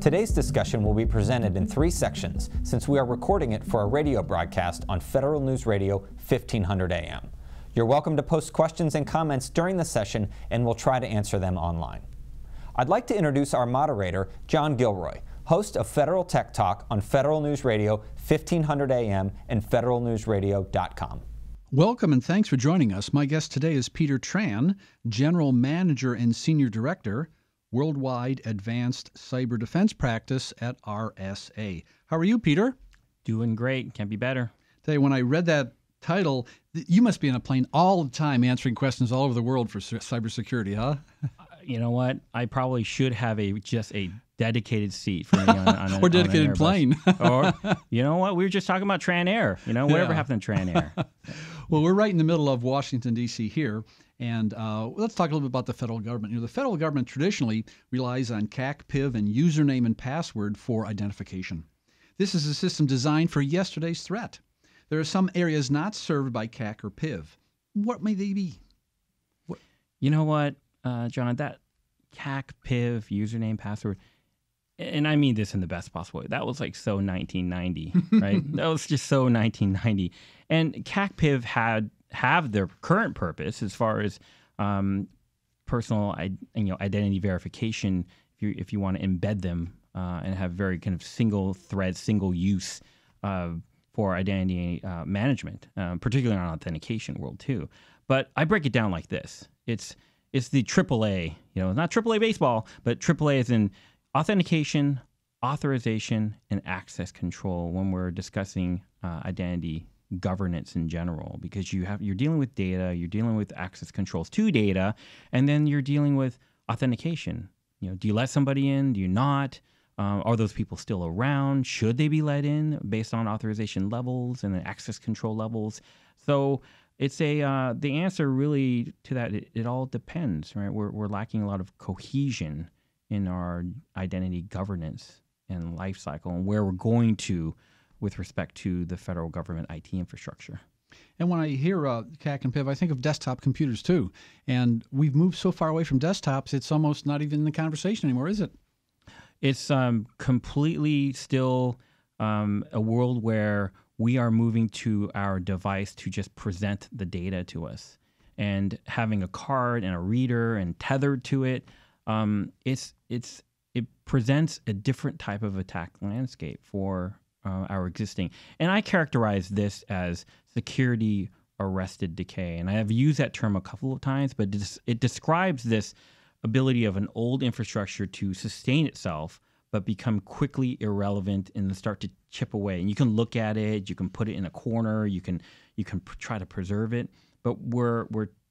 Today's discussion will be presented in 3 sections since we are recording it for a radio broadcast on Federal News Radio 1500 AM. You're welcome to post questions and comments during the session and we'll try to answer them online. I'd like to introduce our moderator, John Gilroy, host of Federal Tech Talk on Federal News Radio 1500 AM and federalnewsradio.com. Welcome and thanks for joining us. My guest today is Peter Tran, General Manager and Senior Director, Worldwide Advanced Cyber Defense Practice at RSA. How are you, Peter? Doing great. Can't be better. Tell you, when I read that title, you must be in a plane all the time answering questions all over the world for cybersecurity, huh? You know what? I probably should have just a dedicated seat for me on or dedicated plane. Or, you know what? We were just talking about Tran Air. You know, whatever happened to Tran Air. Well, we're right in the middle of Washington, D.C. here. And let's talk a little bit about the federal government. You know, the federal government traditionally relies on CAC, PIV, and username and password for identification. This is a system designed for yesterday's threat. There are some areas not served by CAC or PIV. What may they be? You know what, John, that CAC, PIV, username, password, and I mean this in the best possible way. That was like so 1990, right? That was just so 1990. And CAC, PIV have their current purpose as far as personal identity verification. If you want to embed them and have very kind of single thread, single use for identity management, particularly in our authentication world too. But I break it down like this: it's the AAA. You know, not AAA baseball, but AAA is in authentication, authorization, and access control when we're discussing identity governance in general, because you're dealing with data, you're dealing with access controls to data, and then you're dealing with authentication. You know, do you let somebody in? Do you not? Are those people still around? Should they be let in based on authorization levels and the access control levels? So it's the answer really to that. It all depends, right? We're lacking a lot of cohesion in our identity governance and life cycle and where we're going to with respect to the federal government IT infrastructure. And when I hear CAC and PIV, I think of desktop computers too. And we've moved so far away from desktops, it's almost not even in the conversation anymore, is it? It's completely still a world where we are moving to our device to just present the data to us. And having a card and a reader and tethered to it, it presents a different type of attack landscape for our existing. And I characterize this as security arrested decay. And I have used that term a couple of times, but it describes this ability of an old infrastructure to sustain itself, but become quickly irrelevant and start to chip away. And you can look at it, you can put it in a corner, you can try to preserve it, but we're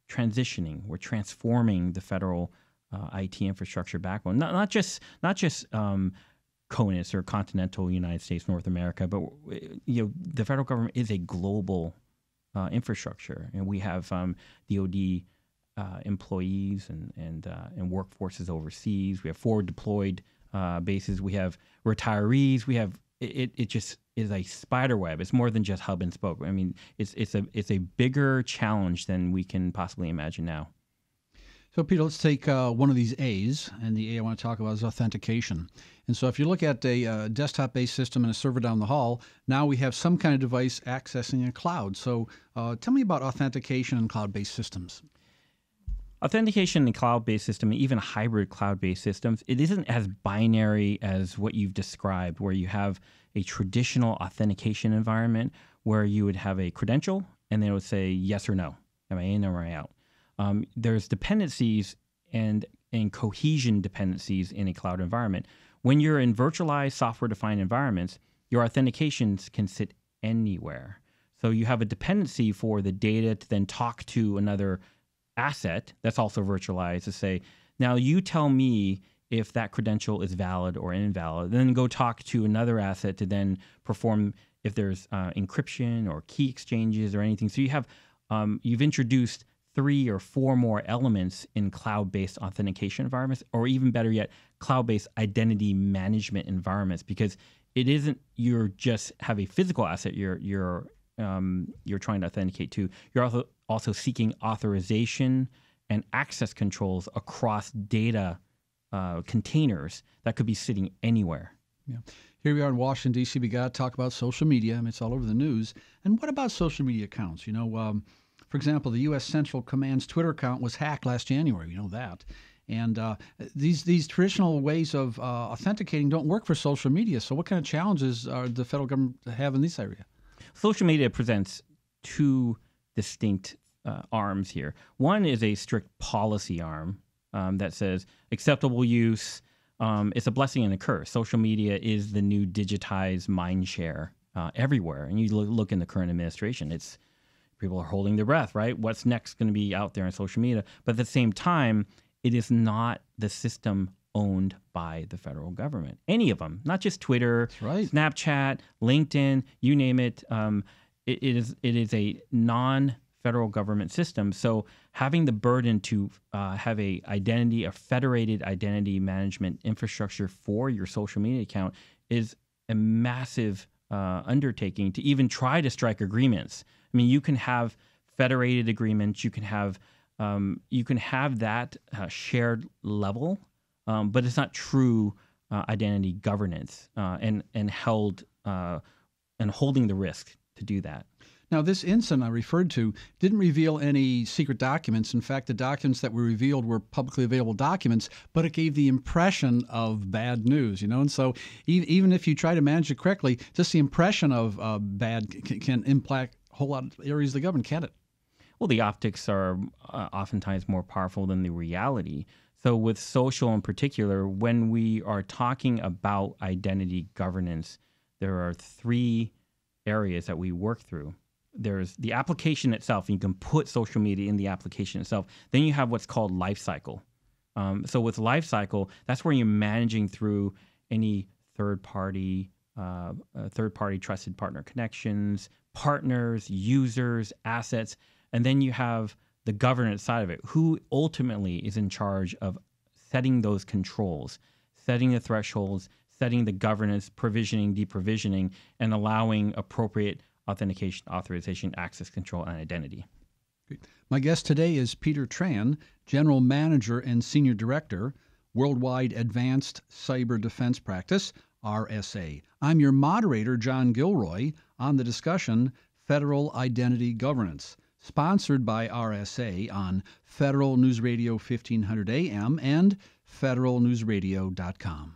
transitioning, we're transforming the federal IT infrastructure backbone. Not just CONUS or continental United States, North America, but the federal government is a global infrastructure, and we have DoD employees and workforces overseas. We have forward deployed bases. We have retirees. We have it just is a spider web. It's more than just hub and spoke. I mean, it's a bigger challenge than we can possibly imagine now. So, Peter, let's take one of these A's, and the A I want to talk about is authentication. And so if you look at a desktop-based system and a server down the hall, now we have some kind of device accessing a cloud. So tell me about authentication and cloud-based systems. Authentication in cloud-based system, even hybrid cloud-based systems, it isn't as binary as what you've described, where you have a traditional authentication environment where you would have a credential, and then it would say yes or no, am I in or am I out? There's dependencies and cohesion dependencies in a cloud environment. When you're in virtualized software-defined environments, your authentications can sit anywhere. So you have a dependency for the data to then talk to another asset that's also virtualized to say, now you tell me if that credential is valid or invalid, then go talk to another asset to then perform if there's encryption or key exchanges or anything. So you have you've introduced 3 or 4 more elements in cloud-based authentication environments, or even better yet, cloud-based identity management environments, because it isn't you're just have a physical asset you're trying to authenticate to. You're also seeking authorization and access controls across data containers that could be sitting anywhere. Yeah. Here we are in Washington, D.C. We got to talk about social media. I mean, it's all over the news. And what about social media accounts? You know, for example, the U.S. Central Command's Twitter account was hacked last January. We know that. And these traditional ways of authenticating don't work for social media. So what kind of challenges are the federal government have in this area? Social media presents two distinct arms here. One is a strict policy arm that says acceptable use. It's a blessing and a curse. Social media is the new digitized mind share everywhere. And you look in the current administration, people are holding their breath, right? What's next going to be out there on social media? But at the same time, it is not the system owned by the federal government. Any of them, not just Twitter, Snapchat, LinkedIn, you name it. It is a non-federal government system. So having the burden to have a federated identity management infrastructure for your social media account is a massive undertaking to even try to strike agreements. I mean, you can have federated agreements. You can have that shared level, but it's not true identity governance and holding the risk to do that. Now, this incident I referred to didn't reveal any secret documents. In fact, the documents that were revealed were publicly available documents, but it gave the impression of bad news, you know? And so even if you try to manage it correctly, just the impression of bad can impact a whole lot of areas of the government, can't it? Well, the optics are oftentimes more powerful than the reality. So with social in particular, when we are talking about identity governance, there are three areas that we work through. There's the application itself, and you can put social media in the application itself. Then you have what's called life cycle. So with life cycle, that's where you're managing through any third-party trusted partner connections, partners, users, assets. And then you have the governance side of it. Who ultimately is in charge of setting those controls, setting the thresholds, setting the governance, provisioning, deprovisioning, and allowing appropriate authentication, authorization, access control, and identity. Great. My guest today is Peter Tran, General Manager and Senior Director, Worldwide Advanced Cyber Defense Practice, RSA. I'm your moderator, John Gilroy, on the discussion, Federal Identity Governance, sponsored by RSA on Federal News Radio 1500 AM and federalnewsradio.com.